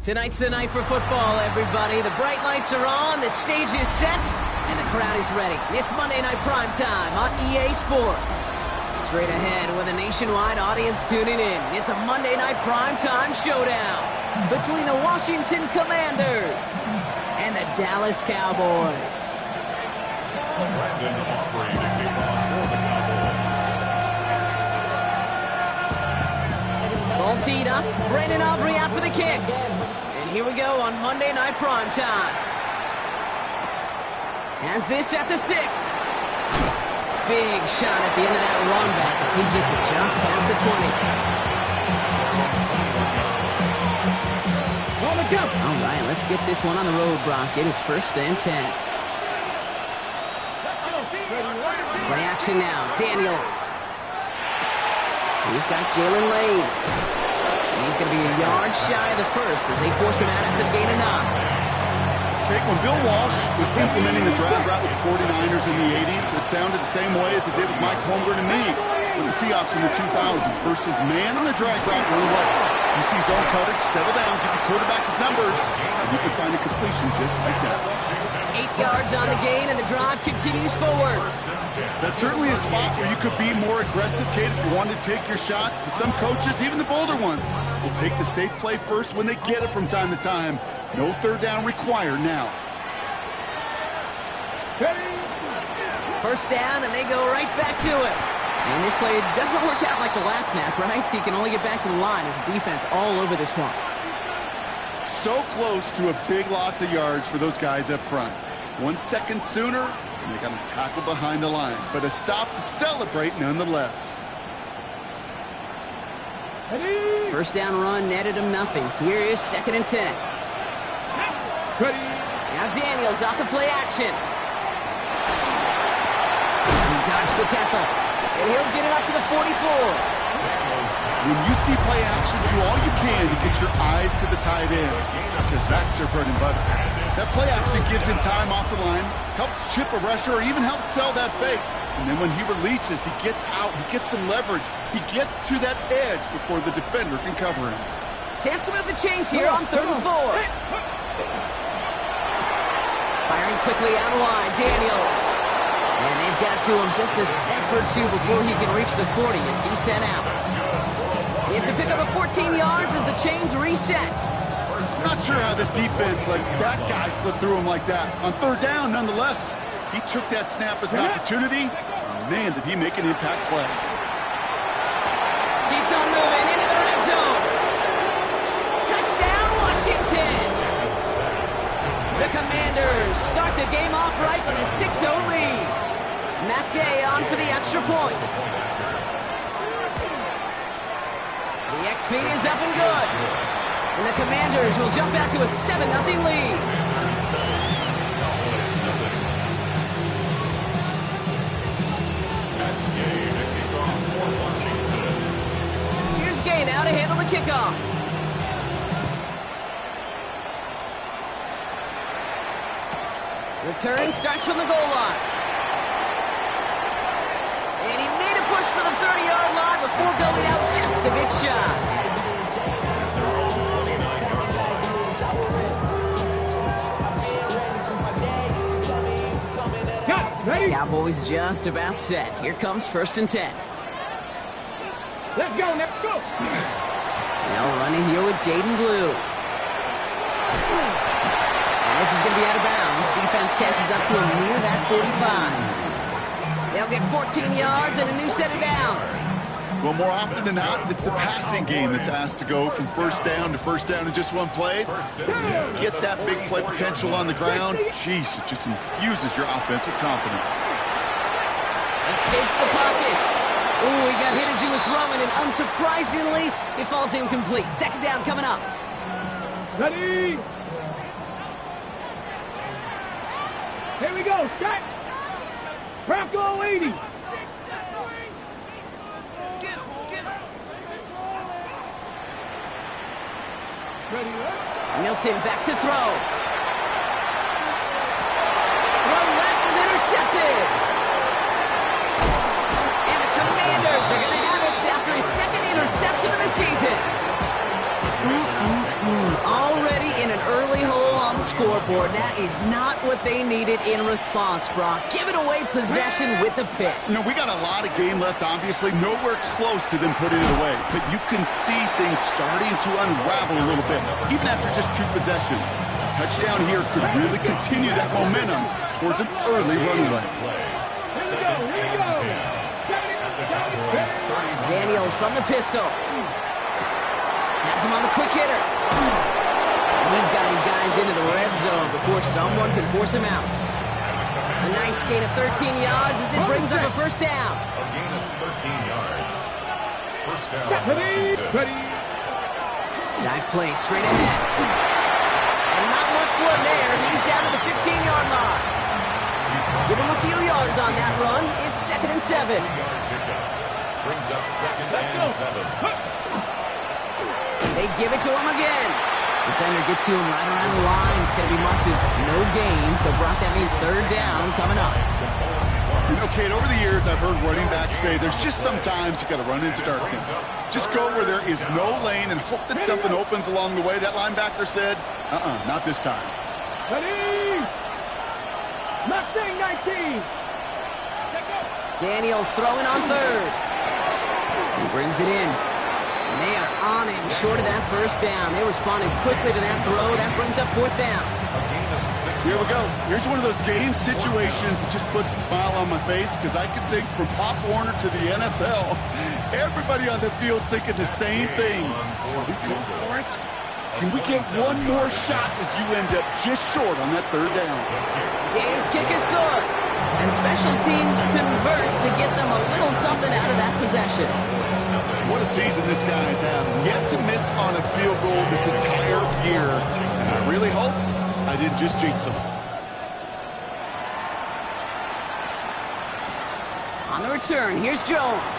Tonight's the night for football, everybody. The bright lights are on, the stage is set, and the crowd is ready. It's Monday Night Prime Time on EA Sports. Straight ahead with a nationwide audience tuning in, it's a Monday Night Prime Time showdown between the Washington Commanders and the Dallas Cowboys. Ball teed up, Brandon Aubrey out for the kick. And here we go on Monday Night Prime Time. Has this at the 6. Big shot at the end of that run back as he gets it just past the 20. All right, let's get this one on the road, Brock. It is 1st and 10. Play action now, Daniels. He's got Jalen Lane. He's going to be a yard shy of the first as they force him out after the gain of 9. Jake, when Bill Walsh was implementing the drag route with the 49ers in the 80s, it sounded the same way as it did with Mike Holmgren and me with the Seahawks in the 2000s versus man on the drag route run away. You see zone coverage, settle down, give the quarterback his numbers, and you can find a completion just like that. 8 yards on the gain, and the drive continues forward. That's certainly a spot where you could be more aggressive, Kate, if you wanted to take your shots. But some coaches, even the bolder ones, will take the safe play first when they get it from time to time. No third down required now. First down, and they go right back to it. And this play doesn't work out like the last snap, right? So you can only get back to the line as the defense all over this one. So close to a big loss of yards for those guys up front. 1 second sooner, and they got a tackle behind the line. But a stop to celebrate nonetheless. First down run netted him nothing. Here is 2nd and 10. Now Daniels off the play action. He dodged the tackle, and he'll get it up to the 44. When you see play action, do all you can to get your eyes to the tight end, because that's their bread and butter. That play action gives him time off the line, helps chip a rusher, or even helps sell that fake. And then when he releases, he gets out, he gets some leverage. He gets to that edge before the defender can cover him. Chance to move the chains here on 3rd and 4. Firing quickly out wide, Daniels. And they've got to him just a step or two before he can reach the 40 as he's sent out. It's a pickup of 14 yards as the chains reset. I'm not sure how this defense let that guy slip through him like that. On 3rd down, nonetheless, he took that snap as an opportunity. Man, did he make an impact play. Keeps on moving into the red zone. Touchdown, Washington. The Commanders start the game off right with a 6-0 lead. Matt Gay on for the extra point. The XP is up and good. And the Commanders will jump out to a 7-0 lead. Here's Gay now to handle the kickoff. Return starts from the goal line. And he made a push for the 30-yard line before going out just a bit shy. Cowboys just about set. Here comes 1st and 10. Let's go, let's go. Now running here with Jaden Blue. And this is going to be out of bounds. Defense catches up to him near that 45. They'll get 14 yards and a new set of downs. Well, more often than not, it's the passing game that's asked to go from first down in just one play. Get that big play potential on the ground. Jeez, it just infuses your offensive confidence. Escapes the pocket. Ooh, he got hit as he was throwing, and unsurprisingly, it falls incomplete. Second down coming up. Ready? Here we go, shot. Bronco 80. Ready, Milton back to throw. Throw left is intercepted. And the Commanders are going to have it after his second interception of the season. Already in an early hole on the scoreboard. That is not what they needed in response, Brock. Giving away possession with the pick. You know, we got a lot of game left, obviously. Nowhere close to them putting it away. But you can see things starting to unravel a little bit, even after just 2 possessions. A touchdown here could really continue that momentum towards an early runaway. Daniels from the pistol. Has him on the quick hitter. He's got his guys into the red zone before someone can force him out. A nice gain of 13 yards as it brings up a first down. A gain of 13 yards. First down. Ready. Dive play straight ahead. And not much for him there. He's down to the 15-yard line. Give him a few yards on that run. It's 2nd and 7. Brings up 2nd and 7. They give it to him again. Defender gets to him right around the line. It's going to be marked as no gain. So, Brock, that means 3rd down coming up. You know, Kate, over the years, I've heard running backs say there's just sometimes you got to run into darkness. Just go where there is no lane and hope that something opens along the way. That linebacker said, not this time. Ready? Mustang 19. Daniels throwing on 3rd. He brings it in. And they are on him short of that first down. They responded quickly to that throw. That brings up 4th down. Here we go. Here's one of those game situations that just puts a smile on my face because I can think from Pop Warner to the NFL, everybody on the field thinking the same thing. Can we go for it? Can we get one more shot as you end up just short on that 3rd down? Game's kick is good. And special teams convert to get them a little something out of that possession. What a season this guy's had. Yet to miss on a field goal this entire year. And I really hope I didn't just jinx him. On the return, here's Jones.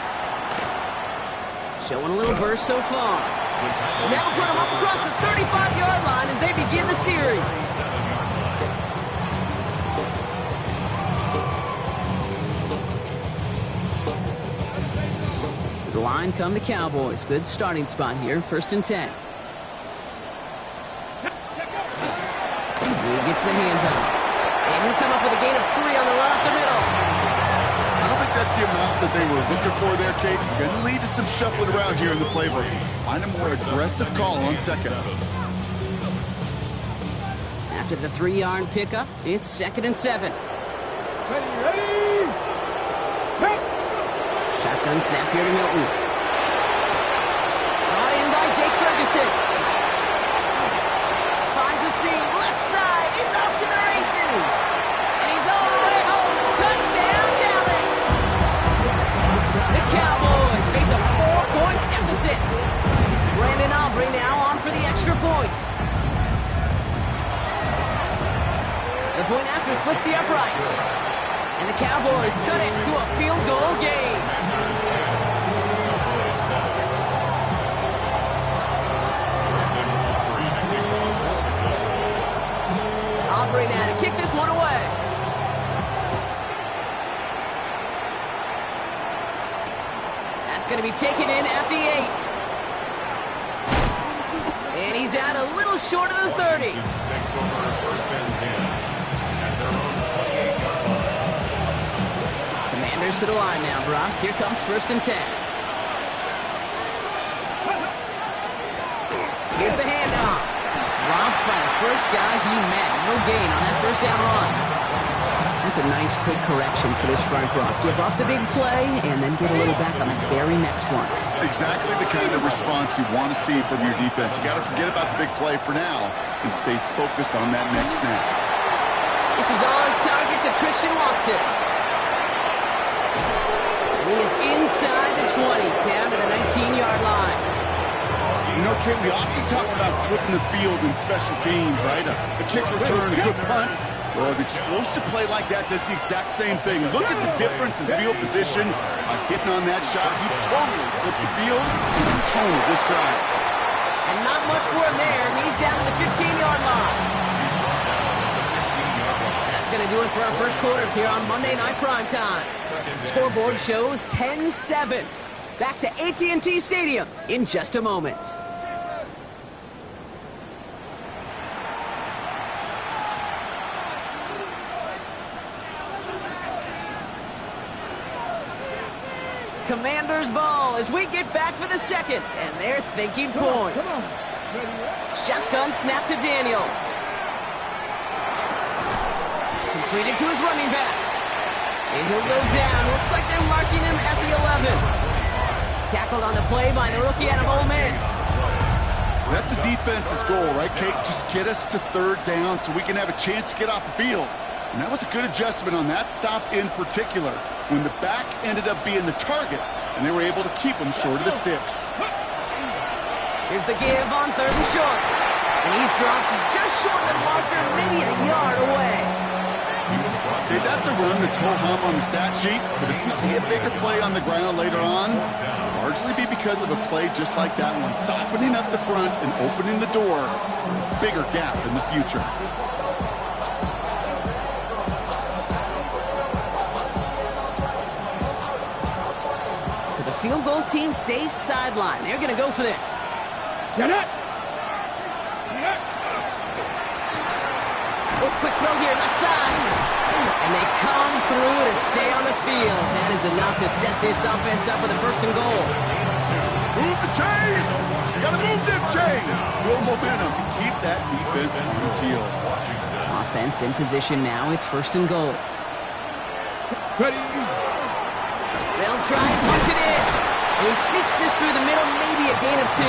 Showing a little burst so far. And that'll put him up across the 35-yard line as they begin the series. The line come the Cowboys. Good starting spot here. 1st and 10. He gets the handoff. And he'll come up with a gain of 3 on the run up the middle. I don't think that's the amount that they were looking for there, Kate. Going to lead to some shuffling around here in the playbook. Find a more aggressive call on 2nd. After the 3-yard pickup, it's 2nd and 7. Ready. Shotgun snap here to Milton. Brought in by Jake Ferguson. Finds a seam. Left side. He's off to the races. And he's all the way home. Touchdown, Dallas. The Cowboys face a 4-point deficit. Brandon Aubrey now on for the extra point. The point after splits the uprights. And the Cowboys cut it to a field goal game. Aubrey now to kick this one away. That's going to be taken in at the 8. And he's out a little short of the 30. Takes over 1st and 10. At their own 28-yard line. Commanders to the line now, Brock. Here comes 1st and 10. Here's the handoff. Dropped by the first guy he met. No gain on that first down run. That's a nice quick correction for this front row. Give up the big play and then get a little back on the very next one. Exactly the kind of response you want to see from your defense. You got to forget about the big play for now and stay focused on that next snap. This is on target to Christian Watson. He is inside the 20, down to the 19-yard line. You know, Kate, we often talk about flipping the field in special teams, right? A kick return, a good punt. Well, an explosive play like that does the exact same thing. Look at the difference in field position. Hitting on that shot, he's totally flipped the field in the tone of this drive. And not much for him there. He's down to the 15-yard line. That's going to do it for our first quarter here on Monday Night Primetime. Scoreboard shows 10-7. Back to AT&T Stadium in just a moment. Commanders ball as we get back for the second, and they're thinking points. Shotgun snap to Daniels. Completed to his running back. And he'll go down. Looks like they're marking him at the 11. Tackled on the play by the rookie out of Ole Miss. That's a defense's goal, right, Kate? Just get us to third down so we can have a chance to get off the field. And that was a good adjustment on that stop in particular, when the back ended up being the target, and they were able to keep him short of the sticks. Here's the give on 3rd and short. And he's dropped just short of the marker, maybe a yard away. Okay, that's a run that's ho-hum on the stat sheet, but if you see a bigger play on the ground later on, it'll largely be because of a play just like that one, softening up the front and opening the door for a bigger gap in the future. So the field goal team stays sidelined. They're going to go for this. Get it! Oh, quick throw here, left side. And they come through to stay on the field. That is enough to set this offense up with a 1st and goal. Move the chains! You gotta move them chains! Build momentum. Keep that defense on its heels. Offense in position now. It's 1st and goal. Ready? They'll try and punch it in. And he sneaks this through the middle, maybe a gain of 2.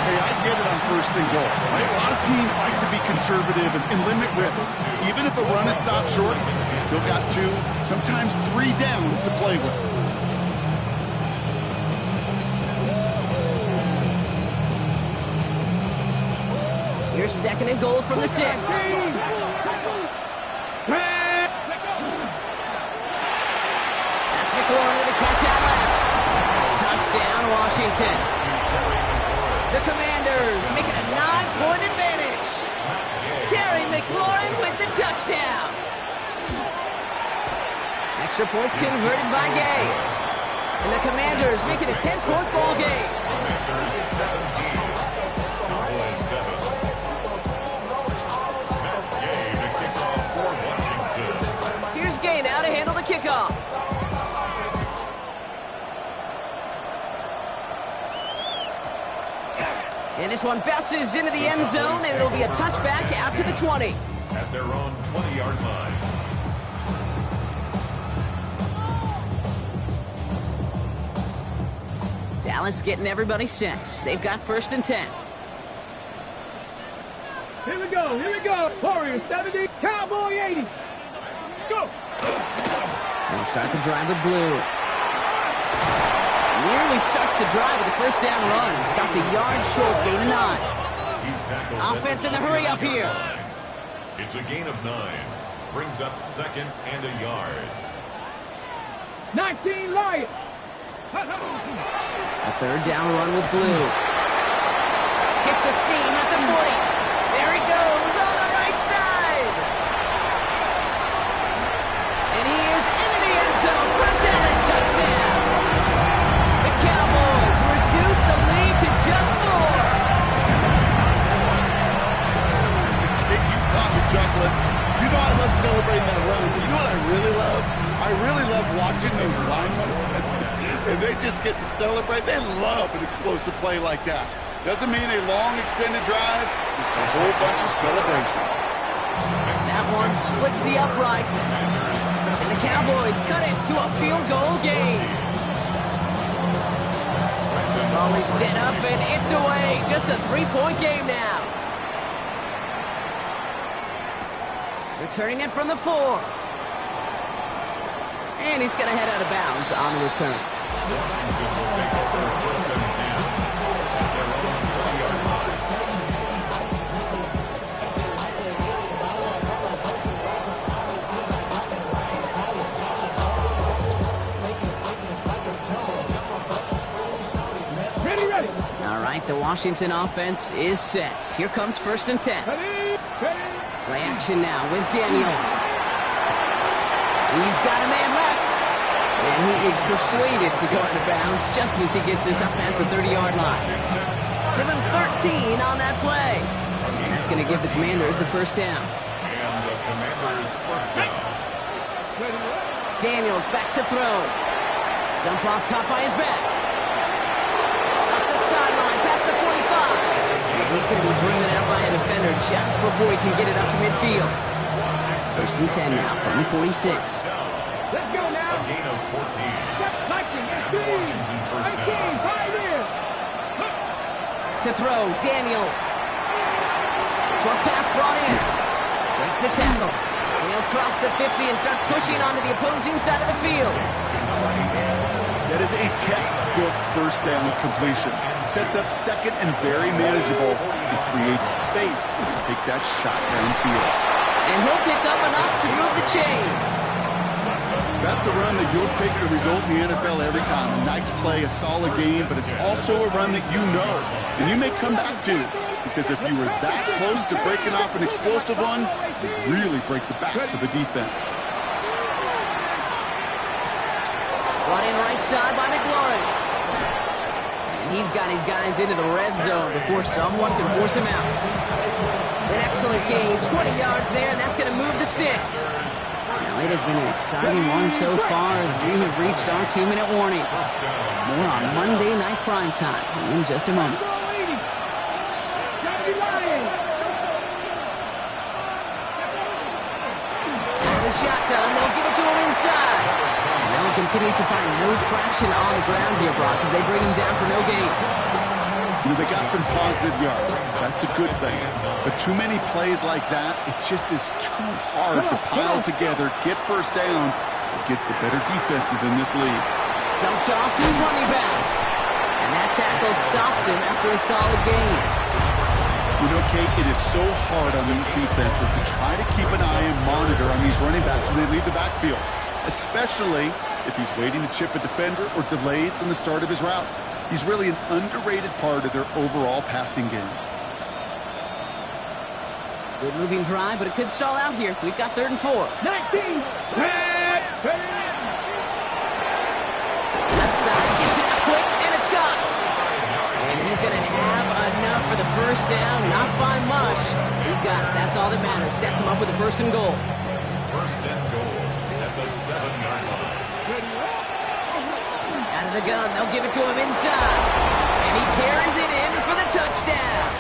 Hey, I get it on 1st and goal. Right? A lot of teams like to be conservative and limit risk. Even if a run is stopped short, you still got 2, sometimes 3 downs to play with. Here's 2nd and goal from the 6. That's McLaurin with a catch out left. Touchdown, Washington. The Commanders make it a 9-point advantage. Terry McLaurin with the touchdown. Extra point converted by Gay. And the Commanders make it a 10-point ball game. Here's Gay now to handle the kickoff. And this one bounces into the end zone, and it'll be a touchback out to the 20. At their own 20-yard line. Dallas getting everybody set. They've got 1st and 10. Here we go, here we go. Warriors 70, Cowboy 80. Let's go. And start the drive with blue. Nearly starts the drive with a 1st down run. Stopped a yard short, gain of 9. Offense in the hurry up here. It's a gain of 9. Brings up 2nd and a yard. 19 Lions. A 3rd down run with blue. Hits a seam at the 40. There he goes on the right side. And he is into the end zone for a Dallas touchdown. The Cowboys reduce the lead to just 4. You saw me chuckling. You know I love celebrating that run, but you know what I really love? I really love watching those linemen, and they just get to celebrate. They love an explosive play like that. Doesn't mean a long extended drive, just a whole bunch of celebration. That one splits the uprights. And the Cowboys cut it to a field goal game. Ball is set up and it's away. Just a 3-point game now. Returning it from the 4. And he's going to head out of bounds on the return. Ready. All right, the Washington offense is set. Here comes 1st and 10. Play action now with Daniels. He's got a man left. And he is persuaded to go out of bounds just as he gets this up past the 30-yard line. Give him 13 on that play. And that's going to give the Commanders a 1st down. And the Commanders' 1st down. Daniels back to throw. Dump off caught by his back. Up the sideline past the 45. And he's going to be driven out by a defender just before he can get it up to midfield. 1st and 10 now from the 46. Let's go now. A gain of 14. Washington 1st down. To throw, Daniels. Short pass brought in. Breaks the tackle. He'll cross the 50 and start pushing onto the opposing side of the field. That is a textbook 1st down completion. Sets up 2nd and very manageable and creates space to take that shot downfield. And he'll pick up enough to move the chains. That's a run that you'll take the result in the NFL every time. A nice play, a solid game, but it's also a run that you know and you may come back to, because if you were that close to breaking off an explosive one, you really break the backs of the defense. Brought in right side by McLaurin. And he's got his guys into the red zone before someone can force him out. An excellent game, 20 yards there, and that's going to move the sticks. Now, it has been an exciting one so far as we have reached our 2-minute warning. More on Monday Night Primetime in just a moment. The shotgun, they'll give it to him inside. And Allen continues to find no traction on the ground here, Brock, as they bring him down for no gain. You know, they got some positive yards. That's a good thing. But too many plays like that, it just is too hard to pile together, get 1st downs against the better defenses in this league. Dumped off to his running back. And that tackle stops him after a solid gain. You know, Kate, it is so hard on these defenses to try to keep an eye and monitor on these running backs when they leave the backfield, especially if he's waiting to chip a defender or delays in the start of his route. He's really an underrated part of their overall passing game. Good moving drive, but it could stall out here. We've got 3rd and 4. 19. Left side gets it out quick, and it's caught. And he's going to have enough for the 1st down, not by much. He got it. That's all that matters. Sets him up with a 1st and goal. 1st and goal at the 7-yard line. Out of the gun, they'll give it to him inside. And he carries it in for the touchdown.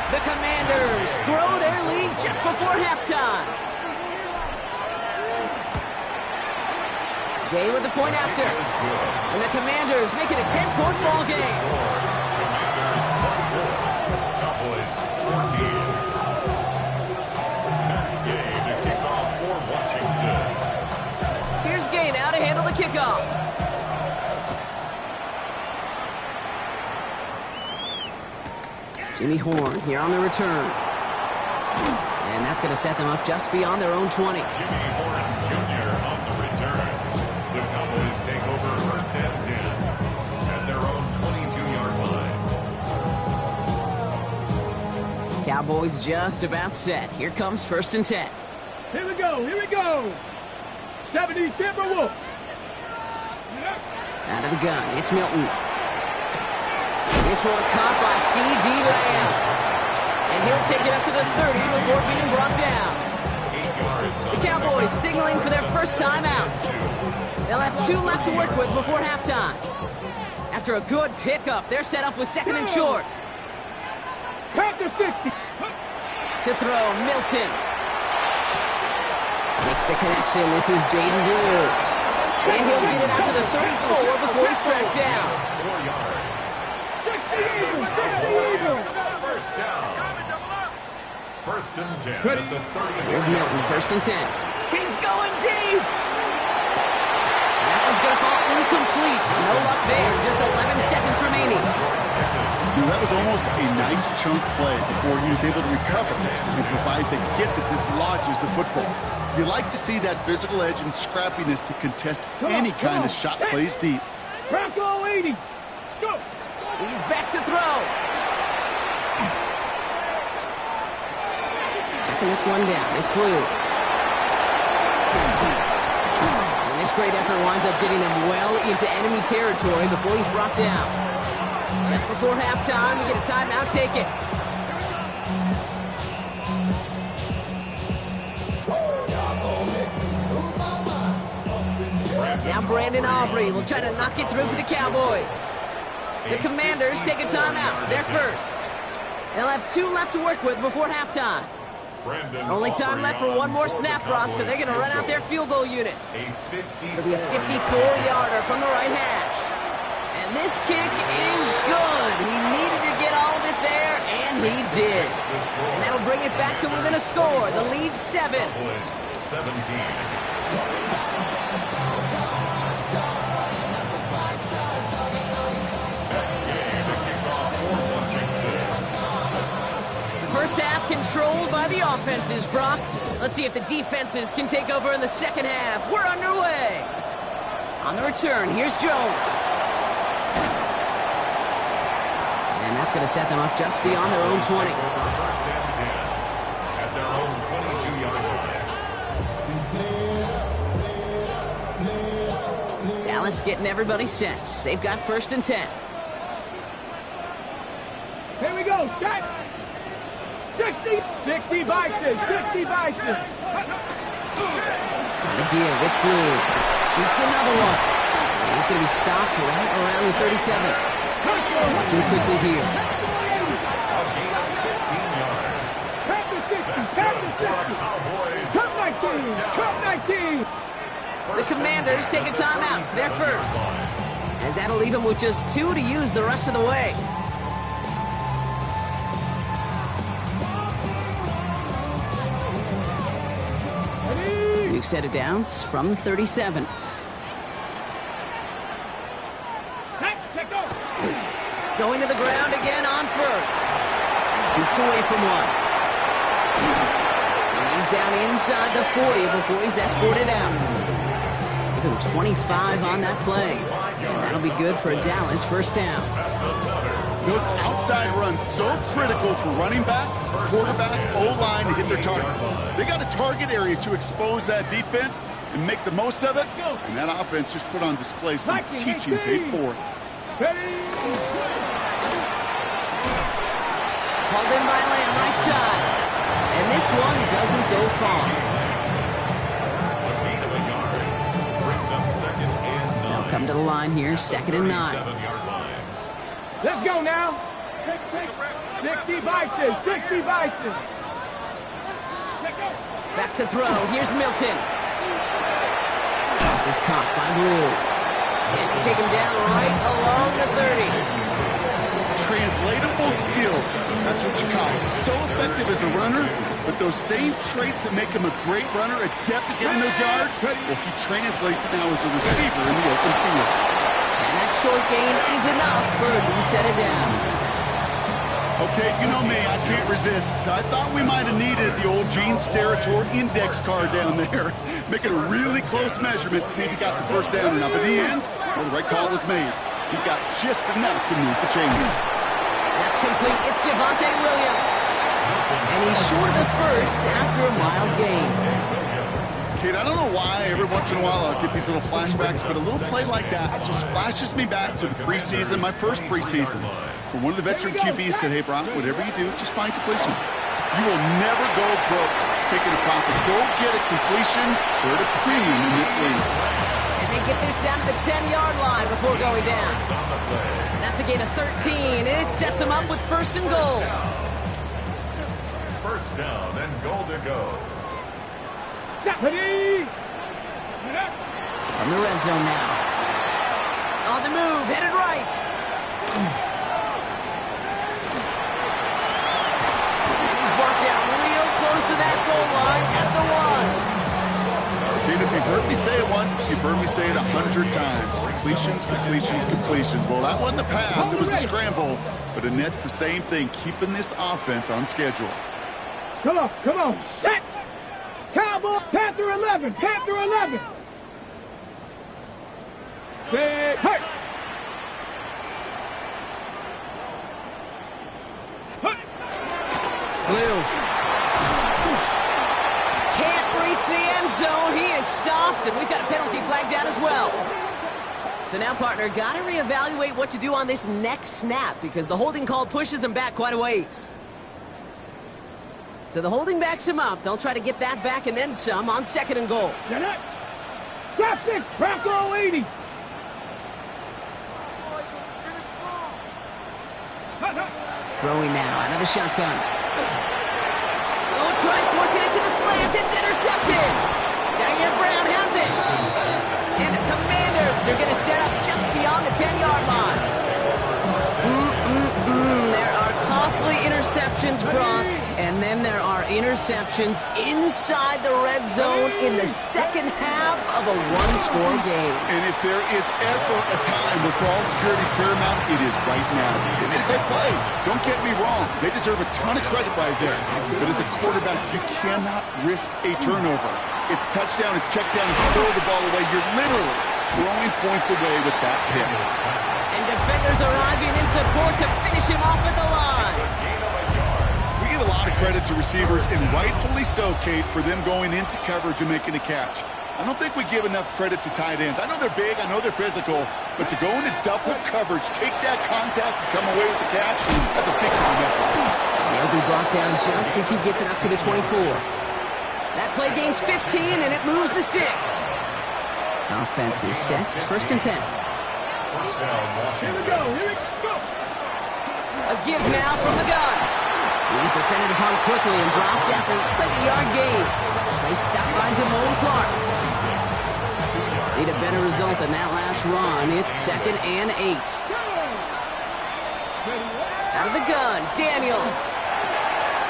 The Commanders grow their lead just before halftime. Gay with the point after. And the Commanders make it a 10-point ball game. Commanders 24, Cowboys 14. Matt Gay to kick off for Washington. Here's Gay now to handle the kickoff. Jimmy Horn here on the return. And that's going to set them up just beyond their own 20. Jimmy Horn Jr. on the return. The Cowboys take over 1st and 10 at their own 22-yard line. Cowboys just about set. Here comes 1st and 10. Here we go. 70 Timberwolves. Out of the gun, it's Milton. This one caught by C.D. Lamb. And he'll take it up to the 30 before being brought down. The Cowboys signaling for their 1st time out. They'll have 2 left to work with before halftime. After a good pickup, they're set up with second and short. Count to 60. To throw, Milton. Makes the connection. This is Jaden Blue. And he'll get it out to the 34 before he's tracked down. 4 yards. 60 Eagles. First down. First and 10 at the 30. Here's Milton, first and 10. He's going deep. That one's going to fall incomplete. No luck there. Just 11 seconds remaining. That was almost a nice chunk play before he was able to recover and provide the hit that dislodges the football. You like to see that physical edge and scrappiness to contest any kind of shot plays deep. Bronco 80. Let's go. He's back to throw. Checking this one down. It's Blue. And this great effort winds up getting him well into enemy territory before he's brought down. Just before halftime, we get a timeout. Take it. Now Brandon Aubrey will try to knock it through for the Cowboys. The Commanders take a timeout. They're first. They'll have 2 left to work with before halftime. Only time left for one more snap, Brock, so they're going to run out their field goal unit. It'll be a 54-yarder from the right hash. And this kick is good. He needed to get all of it there, and he did. And that'll bring it back to within a score. The lead 7. 17. First half controlled by the offenses, Brock. Let's see if the defenses can take over in the second half. We're underway. On the return, here's Jones. And that's going to set them up just beyond their own 20. First and 10 at their own 22-yard line. Dallas getting everybody set. They've got first and 10. Here we go. Set. 60 Bison. 60 Bison. Again, it's Blue. Shoots another one. And he's going to be stopped right around the 37. Walking quickly here. A gain of 15 yards. Count to 60. Count to 60. Count 19. Count 19. The Commanders take a timeout. They're first. As that'll leave them with just 2 to use the rest of the way. New set of downs from the 37. Going to the ground again on first. Shoots away from one. And he's down inside the 40 before he's escorted out. Give him 25 on that play. And that'll be good for a Dallas first down. Those outside runs so critical for running back, quarterback, O-line to hit their targets. They got a target area to expose that defense and make the most of it. And that offense just put on display some teaching tape for it. Called in by Lamb, right side. And this one doesn't go far. A gain of a yard brings up second and 9. They'll come to the line here, second and 9. 7-yard line. Let's go now. 60 Bison. 60 Bison. Back to throw. Here's Milton. This is caught by Blue. And take him down right along the 30. Translatable skills. That's what you call it. So effective as a runner, but those same traits that make him a great runner, adept at getting those yards, well, he translates now as a receiver in the open field. And that short gain is enough for a new set of downs. Okay, you know me, I can't resist. I thought we might have needed the old Gene Steratore index card down there. Making a really close measurement to see if he got the first down or not. But in the end, well, the right call was made. He got just enough to move the chains. That's complete. It's Javonte Williams. And he's short of the first after a mild gain. Kid, I don't know why every once in a while I'll get these little flashbacks, but a little play like that just flashes me back to the preseason, my first preseason. Where one of the veteran QBs said, hey, Brock, whatever you do, just find completions. You will never go broke taking a profit. Go get a completion. They're at a premium in this league. And And they get this down to the 10-yard line before going down. That's a gain of 13, and it sets them up with first and goal. First down and goal to go. Ready. From the red zone now. On the move, headed right. And he's brought down real close to that goal line at the 1. Dude, if you've heard me say it once, you've heard me say it 100 times. Completions, completions, completions. Well, that wasn't a pass, it was a scramble. But Annette's the same thing, keeping this offense on schedule. Come on, set. Cowboy, Panther 11, Panther 11. Hey, hey. Blue. Can't reach the end zone. He is stopped, and we've got a penalty flag down as well. So now, partner, got to reevaluate what to do on this next snap because the holding call pushes him back quite a ways. So the holding backs him up. They'll try to get that back and then some on second and goal. Trap 6, Bronco 80. Throwing now, another shotgun. Oh, try forcing it to the slant. It's intercepted. Jair Brown has it. And the Commanders are going to set up just beyond the 10-yard line. There are costly interceptions, Brock. And then there are interceptions inside the red zone in the second half of a one-score game. And if there is ever a time where ball security is paramount, it is right now. They made a great play. Don't get me wrong. They deserve a ton of credit right there. But as a quarterback, you cannot risk a turnover. It's touchdown, it's check down, it's throw the ball away. You're literally throwing points away with that pick. And defenders arriving in support to finish him off at the line. We give a lot of credit to receivers, and rightfully so, Kate, for them going into coverage and making a catch. I don't think we give enough credit to tight ends. I know they're big, I know they're physical, but to go into double coverage, take that contact and come away with the catch, that's a big-time effort. And he'll be brought down just as he gets it up to the 24. That play gains 15, and it moves the sticks. Offense is set. First and 10. Here we go. A give now from the gun. He's descended upon quickly and dropped after looks like a yard gain. They stop by Damone Clark. Need a better result than that last run. It's second and 8. Out of the gun, Daniels.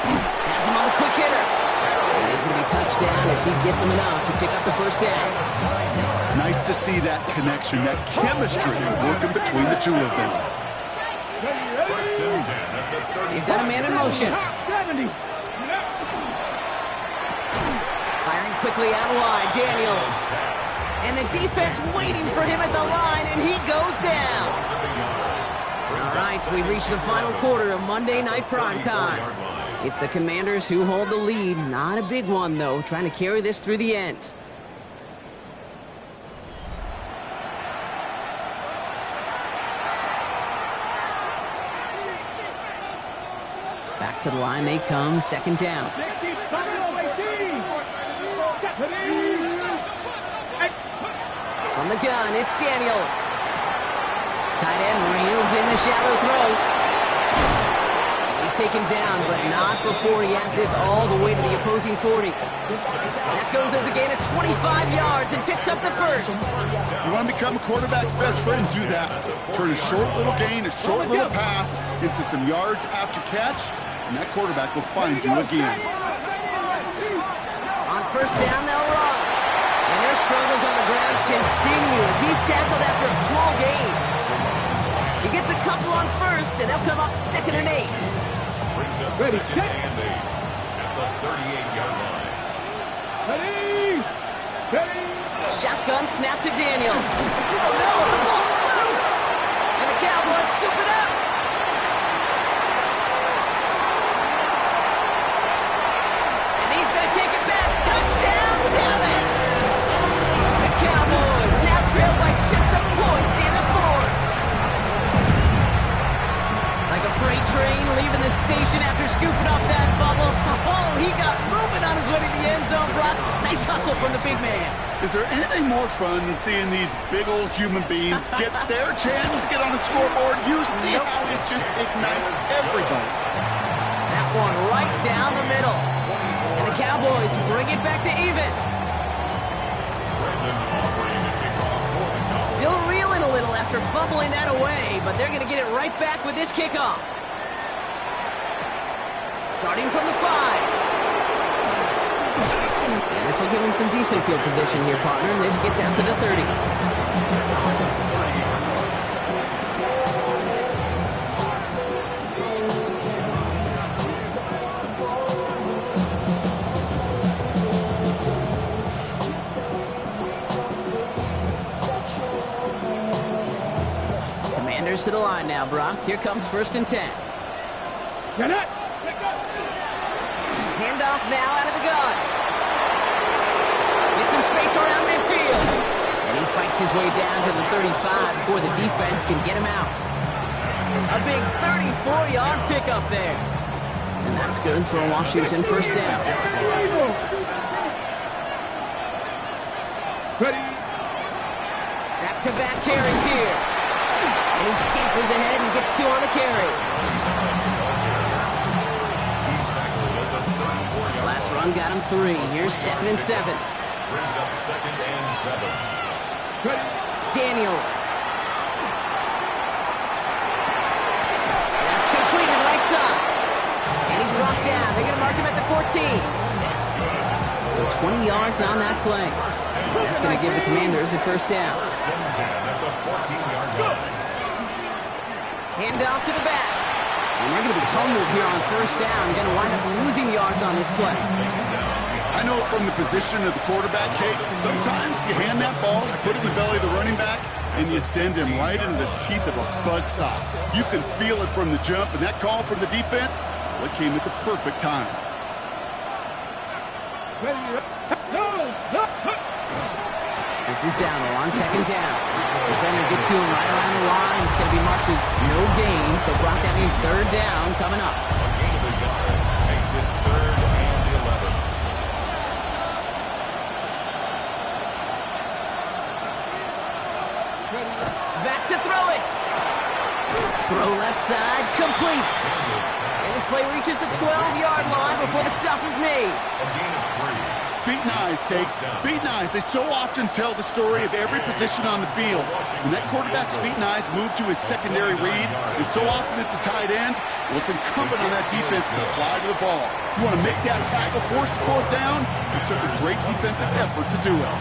Has him on the quick hitter. And he's going to be touched down as he gets him enough to pick up the first down. Nice to see that connection, that chemistry working between the two of them. You've got a man in motion. Firing quickly out wide, Daniels. And the defense waiting for him at the line, and he goes down. All right, so we reach the final quarter of Monday Night Primetime. It's the Commanders who hold the lead. Not a big one, though, trying to carry this through the end. Back to the line they come, second down. From the gun, it's Daniels. Tight end reels in the shallow throw. He's taken down, but not before he has this all the way to the opposing 40. That goes as a gain of 25 yards and picks up the first. You want to become a quarterback's best friend? Do that. Turn a short little gain, a short little pass into some yards after catch, and that quarterback will find you again. On first down, they'll run. And their struggles on the ground continue as he's tackled after a small gain. He gets a couple on first, and they'll come up second and 8. Ready, Second and 8 at the 38-yard line. Ready. Shotgun snap to Daniels. Oh no, the ball is loose. And the Cowboys scoop it up. And he's going to take it back. Touchdown, Dallas. The Cowboys now trail by just a point in the fourth. Like a freight train leaving the the station after scooping up that bubble. Oh, he got moving on his way to the end zone, Brock. Nice hustle from the big man. Is there anything more fun than seeing these big old human beings get their chance to get on a scoreboard? You see how it just ignites everybody. That one right down the middle. And the Cowboys bring it back to even. Still reeling a little after fumbling that away, but they're going to get it right back with this kickoff. Starting from the 5. And this will give him some decent field position here, partner. This gets out to the 30. Commanders to the line now, Brock. Here comes 1st and 10. Get it! Handoff now out of the gun. Get some space around midfield. And he fights his way down to the 35 before the defense can get him out. A big 34-yard pickup there. And that's good for a Washington 1st down. Ready? Back-to-back carries here. And he scampers ahead and gets 2 on the carry. Last run got him 3. Here's 2nd and 7. Brings up 2nd and 7. Ready? Daniels. That's completed right side. And he's brought down. They're going to mark him at the 14. So 20 yards on that play. That's going to give the Commanders a 1st down. 1st and 10 at the 14-yard line. Hand off to the back. And they're going to be humbled here on 1st down. Going to wind up losing yards on this play. I know from the position of the quarterback, hey, sometimes you hand that ball, you put it in the belly of the running back, and you send him right into the teeth of a buzzsaw. You can feel it from the jump, and that call from the defense, well, it came at the perfect time. Ready? No! This is down on 2nd down. Defender gets to him right around the line. It's going to be marked as no gain. So, Brock, that means 3rd down coming up. A gain of a yard makes it 3rd and 11. Back to throw it. Throw left side, complete. And this play reaches the 12-yard line before the stop is made. A gain of 3. Feet and eyes, Kate. Feet and eyes. They so often tell the story of every position on the field. When that quarterback's feet and eyes move to his secondary read, and so often it's a tight end, well, it's incumbent on that defense to fly to the ball. You want to make that tackle, force the 4th down? It took a great defensive effort to do it.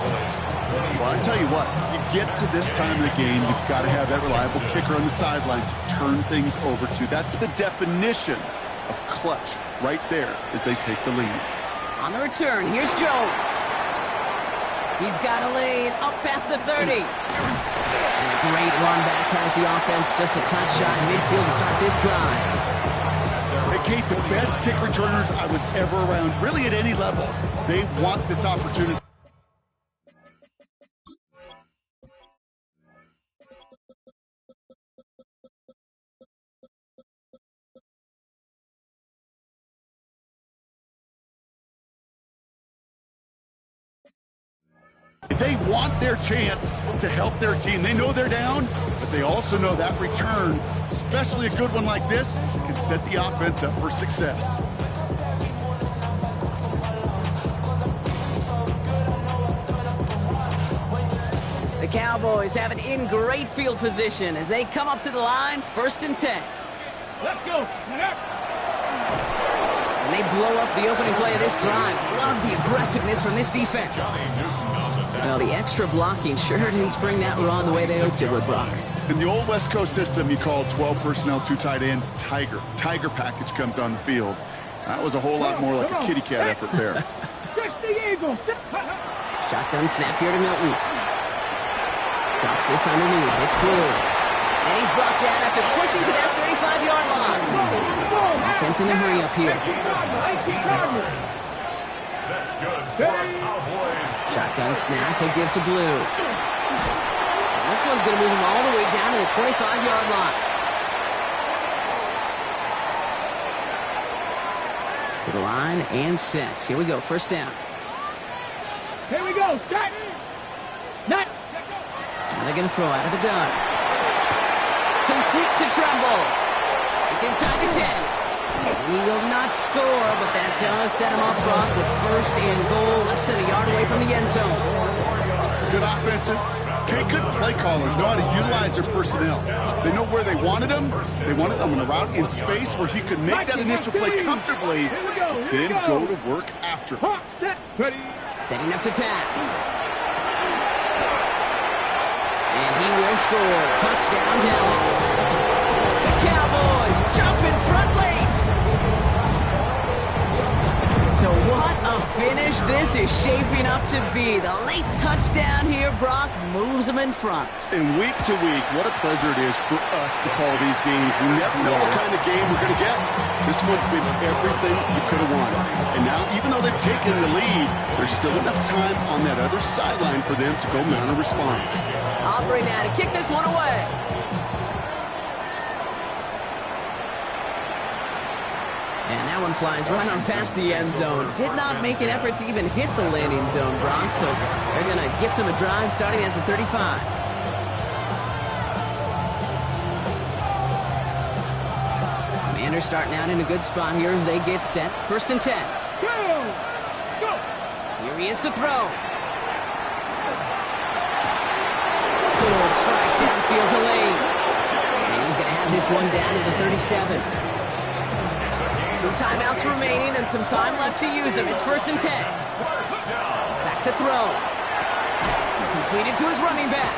Well, I tell you what, you get to this time of the game, you've got to have that reliable kicker on the sideline to turn things over to. That's the definition of clutch right there as they take the lead. On the return, here's Jones. He's got a lane up past the 30. And a great run back has the offense just a touch shy midfield to start this drive. Hey, Kate, the best kick returners I was ever around, really at any level, they want this opportunity. They want their chance to help their team. They know they're down, but they also know that return, especially a good one like this, can set the offense up for success. The Cowboys have it in great field position as they come up to the line, 1st and 10. Let's go! And they blow up the opening play of this drive. Love the aggressiveness from this defense. Well, the extra blocking sure didn't spring that run the way they hoped it would, Brock. In the old West Coast system, you call 12 personnel, 2 tight ends, Tiger. Tiger package comes on the field. That was a whole lot more like a kitty cat effort there. Shotgun snap here to Milton. Drops this underneath. It's Blue. And he's brought down after pushing to that 35-yard line. Offense in a hurry up here. That's good for Cowboys. Shotgun snap, he'll give to Blue. And this one's going to move him all the way down to the 25-yard line. To the line and set. Here we go, first down. Here we go. Start. Not. Now they're going to throw out of the gun. Complete to Tremble. It's inside the 10. He will not score, but that does set him off Brock with first and goal, less than a yard away from the end zone. Good offenses. Okay, good play callers know how to utilize their personnel. They know where they wanted him. They wanted him in a route in space where he could make that initial play comfortably, then go to work after. Setting up to pass. And he will score. Touchdown, Dallas. The Cowboys jump in front late. So what a finish this is shaping up to be. The late touchdown here, Brock, moves them in front. And week to week, what a pleasure it is for us to call these games. We never know what kind of game we're going to get. This one's been everything you could have wanted. And now, even though they've taken the lead, there's still enough time on that other sideline for them to go mount a response. Aubrey now to kick this one away. And that one flies right on past the end zone. Did not make an effort to even hit the landing zone, Brock. So they're going to gift him a drive starting at the 35. Commanders starting out in a good spot here as they get set. First and 10. Go. Here he is to throw. Good strike downfield to Lane. And he's going to have this one down to the 37. 2 timeouts remaining and some time left to use them. It's first and 10. Back to throw. Completed to his running back.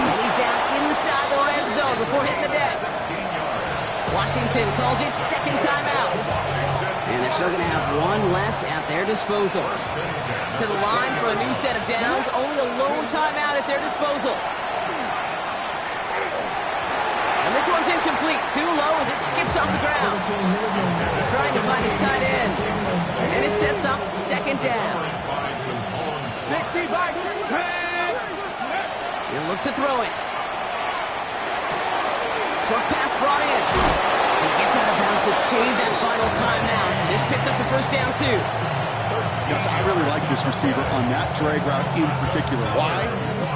And he's down inside the red zone before hitting the deck. Washington calls it second timeout. And they're still going to have one left at their disposal. To the line for a new set of downs. Only a lone timeout at their disposal. And this one's incomplete. Too low as it skips off the ground. Trying to find his tight end. And it sets up second down. He'll look to throw it. Short pass brought in. And he gets out of bounds to save that final timeout. Just picks up the first down, too. Gosh, I really like this receiver on that drag route in particular. Why?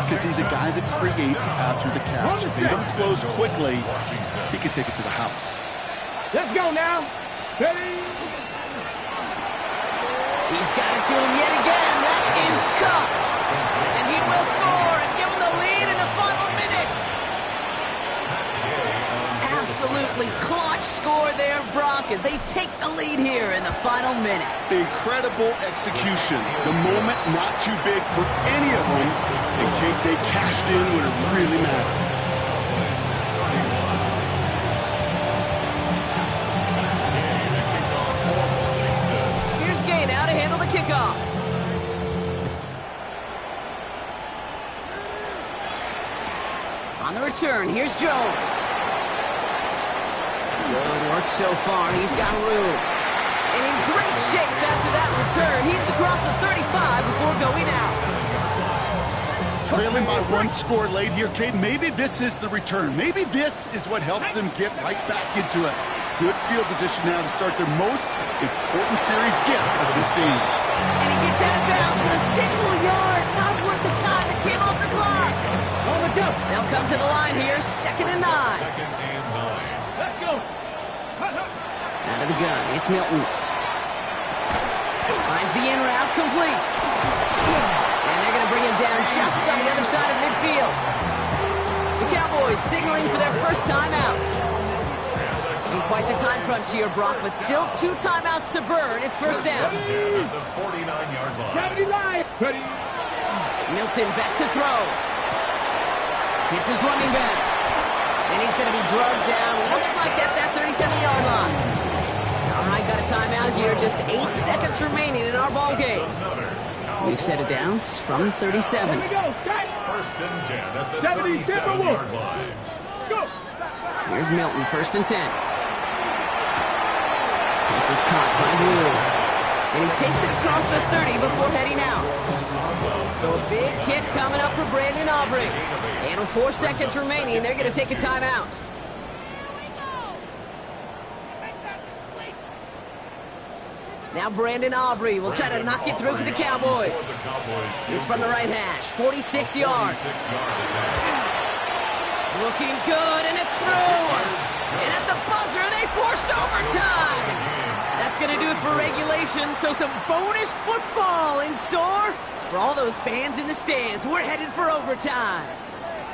Because he's a guy that creates after the catch. If they don't close quickly, he can take it to the house. Let's go now. Ready? He's got it to him yet again. That is caught. And he will score and give him the lead in the final minute. Absolutely clutch score there, Brock, as they take the lead here in the final minutes. Incredible execution. The moment not too big for any of them. And Kate, they cashed in when it really mattered. Here's Gay now to handle the kickoff. On the return, here's Jones. Good work so far. He's got room. And in great shape after that return. He's across the 35 before going out. Trailing by 1 score late here, Cade. Maybe this is the return. Maybe this is what helps them get right back into it. Good field position now to start their most important series gift of this game. And he gets out of bounds with a single yard. Not worth the time that came off the clock. On the go. They'll come to the line here. Second and 9. Let's go. Out of the gun, it's Milton. Finds the in route complete. And they're going to bring him down just on the other side of midfield. The Cowboys signaling for their first timeout. In quite the time crunch here, Brock, but still 2 timeouts to burn. It's first down. At the 49-yard line. Ready. Milton back to throw. Hits his running back. And he's going to be drugged down. Looks like at that 37-yard line. All right, got a timeout here. Just 8 seconds remaining in our ball game. We've set it down from 37. Here we go. First and 10 at the 37-yard line. Go. Here's Milton, first and 10. This is caught by Blue. And he takes it across the 30 before heading out. So a big kick coming up for Brandon Aubrey. And with 4 seconds remaining, they're going to take a timeout. Now Brandon Aubrey will try to knock it through for the Cowboys. It's from the right hash, 46 yards. Looking good, and it's through. And at the buzzer, they forced overtime. That's going to do it for regulation, so some bonus football in store for all those fans in the stands. We're headed for overtime.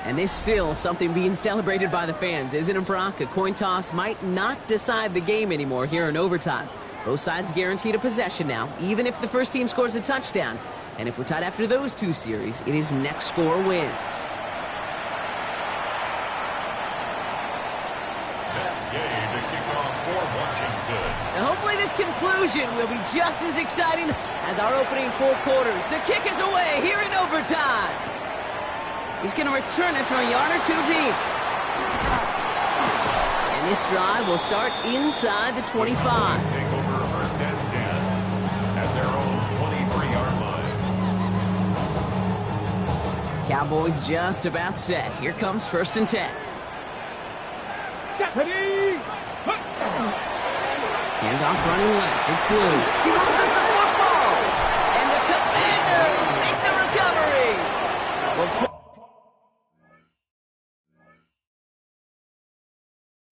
And there's still something being celebrated by the fans, isn't it, Brock? A coin toss might not decide the game anymore here in overtime. Both sides guaranteed a possession now, even if the first team scores a touchdown. And if we're tied after those two series, it is next score wins. Now hopefully this conclusion will be just as exciting as our opening 4 quarters. The kick is away here in overtime. He's going to return it from a yard or 2 deep. And this drive will start inside the 25. Take over first and 10 at their own 23-yard line. Cowboys just about set. Here comes first and 10. Handoff running left. It's Blue. He loses the football. And the Commanders make the recovery. Well,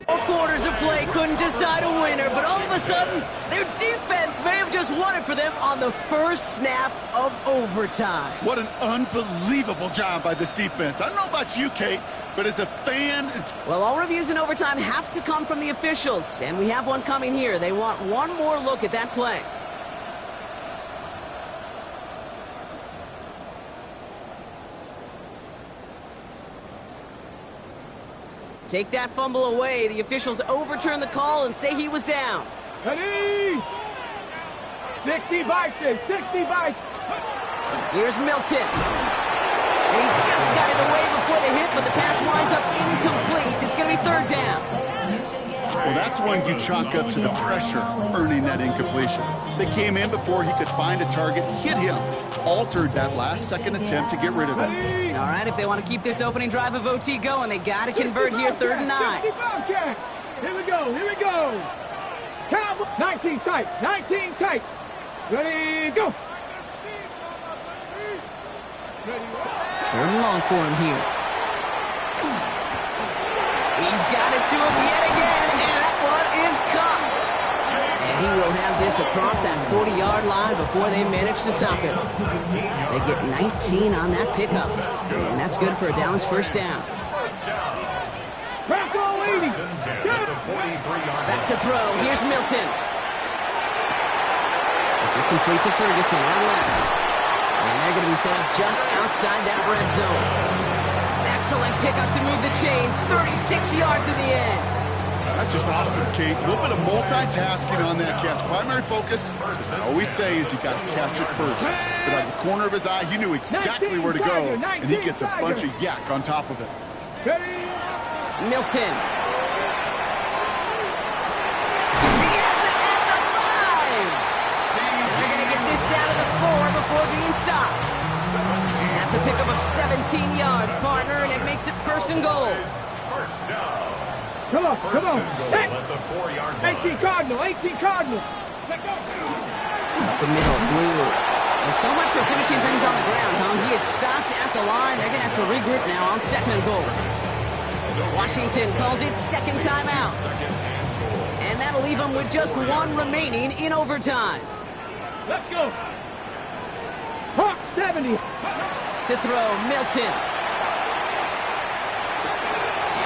4 quarters of play couldn't decide a winner, but all of a sudden, their defense may have just won it for them on the first snap of overtime. What an unbelievable job by this defense. I don't know about you, Kate, but as a fan, it's... Well, all reviews in overtime have to come from the officials, and we have one coming here. They want one more look at that play. Take that fumble away. The officials overturn the call and say he was down. Ready? 60 by 6, 60 by 6. Here's Milton. He just got it away before the hit, but the pass winds up incomplete. It's going to be 3rd down. Well, that's one you chalk up to the pressure earning that incompletion. They came in before he could find a target, hit him, altered that last-second attempt to get rid of it. All right, if they want to keep this opening drive of OT going, they got to convert here, 3rd and 9. Here we go, here we go. Cowboy, 19 tight, 19 tight. Ready, go. 3rd and long for him here. He's got it to him yet again, and that one is caught. And he will have this across that 40-yard line before they manage to stop him. They get 19 on that pickup, and that's good for a Dallas first down. Back to throw. Here's Milton. This is complete to Ferguson on left. And they're going to be set up just outside that red zone. Excellent pickup to move the chains. 36 yards in the end. That's just awesome, Kate. A little bit of multitasking on that catch. Primary focus, as I always say, is you got to catch it first. But out of the corner of his eye, he knew exactly where to go, and he gets a bunch of yak on top of it. Milton. He has it at the 5. And they're going to get this down to the 4 before being stopped. That's a pickup of 17 yards, partner, and it makes it 1st and goal. First down. Come on, come on. At the 4-yard line. 18 Cardinal, 18 Cardinal. Let's go. Up the middle, Blue. Well, so much for finishing things on the ground, huh? He is stopped at the line. They're going to have to regroup now on 2nd and goal. Washington calls it 2nd timeout. And that'll leave them with just 1 remaining in overtime. Let's go. Hawk 70. To throw, Milton.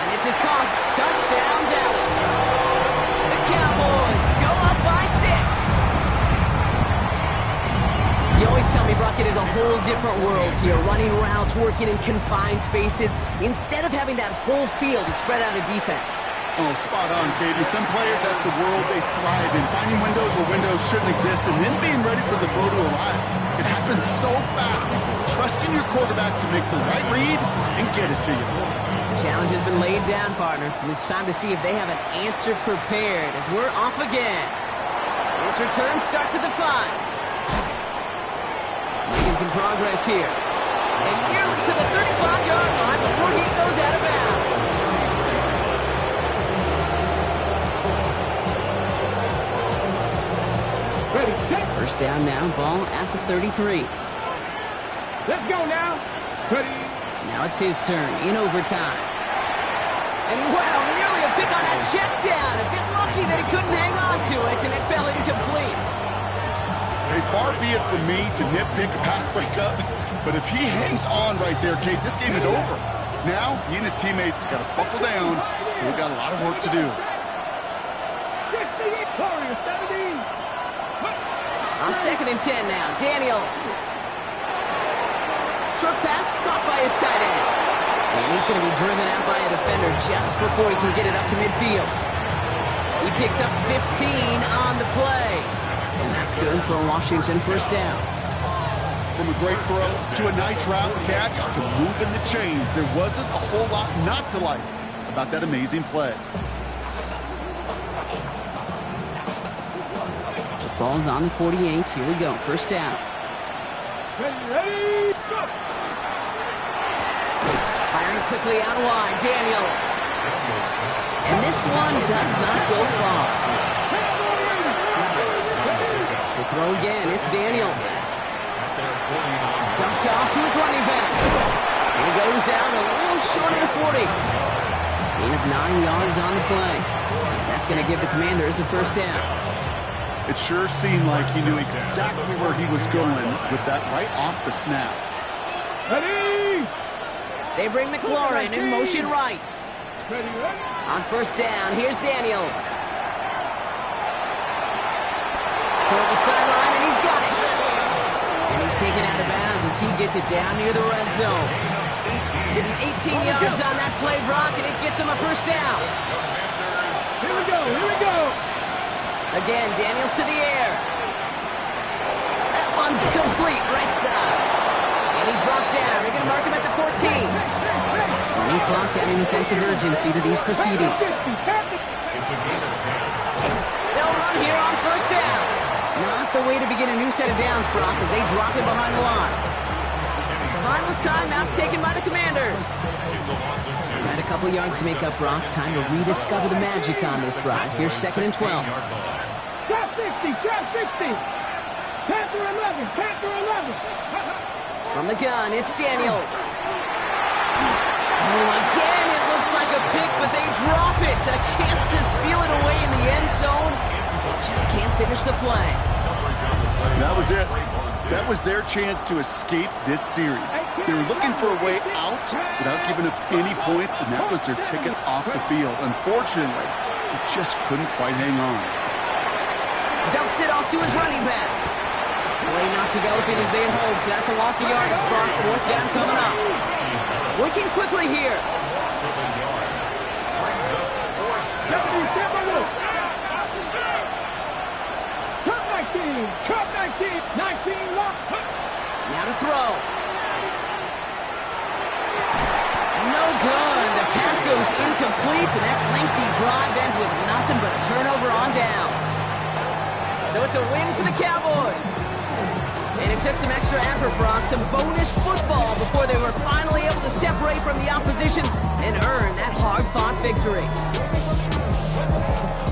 And this is caught. Touchdown, Dallas. The Cowboys go up by 6. You always tell me, Brock, it is a whole different world here. Running routes, working in confined spaces, instead of having that whole field to spread out a defense. Oh, spot on, Katie. Some players, that's the world they thrive in. Finding windows where windows shouldn't exist and then being ready for the throw to arrive. It happens so fast. Trusting your quarterback to make the right read and get it to you. Challenge has been laid down, partner. And it's time to see if they have an answer prepared as we're off again. This return starts at the 5. Making some progress here. And nearly to the 35-yard line before he goes out of bounds. Ready, set. First down now, ball at the 33. Let's go now. Ready. Now it's his turn in overtime. And wow, nearly a pick on that check down. A bit lucky that he couldn't hang on to it, and it fell incomplete. Hey, far be it from me to nitpick a pass breakup, but if he hangs on right there, Kate, this game is over. Now, he and his teammates got to buckle down. Still got a lot of work to do. 68, 70. On 2nd and 10 now, Daniels. Short pass caught by his tight end. And he's going to be driven out by a defender just before he can get it up to midfield. He picks up 15 on the play. And that's good for Washington first down. From a great throw to a nice route catch to moving the chains, there wasn't a whole lot not to like about that amazing play. The ball's on the 48. Here we go. First down. Ready, go. Firing quickly out wide. Daniels. And this one does not go far. To throw again, it's Daniels. Dumped off to his running back. And he goes out a little short of the 40. Gain of 9 yards on the play. That's going to give the Commanders a first down. It sure seemed like he knew exactly where he was going with that right off the snap. Ready. They bring McLaurin in motion right. Ready. On first down, here's Daniels. Toward the sideline, and he's got it. And he's taken out of bounds as he gets it down near the red zone. Getting 18 yards on that play, Brock, and it gets him a first down. Here we go. Here we go. Again, Daniels to the air. That one's complete, right side. And he's brought down. They're going to mark him at the 14. Running clock adding a sense of urgency to these proceedings. They'll run here on first down. Not the way to begin a new set of downs, Brock, as they drop him behind the line. Final timeout taken by the Commanders. Had a couple yards to make up, Brock. Time to rediscover the magic on this drive. Here's 2nd and 12. Trap 60, trap 60. Panther 11, Panther 11. From the gun, it's Daniels. Oh, again, it looks like a pick, but they drop it. A chance to steal it away in the end zone. They just can't finish the play. That was it. That was their chance to escape this series. They were looking for a way out without giving up any points, and that was their ticket off the field. Unfortunately, they just couldn't quite hang on. Dumps it off to his running back. Play not developing as they had hoped. That's a loss of yardage, Brock. Fourth down coming up. Working quickly here. Cut 19, 19 lock. Now to throw. No good. The pass goes incomplete, and that lengthy drive ends with nothing but a turnover on downs. So it's a win for the Cowboys. And it took some extra effort, Brock, some bonus football before they were finally able to separate from the opposition and earn that hard-fought victory.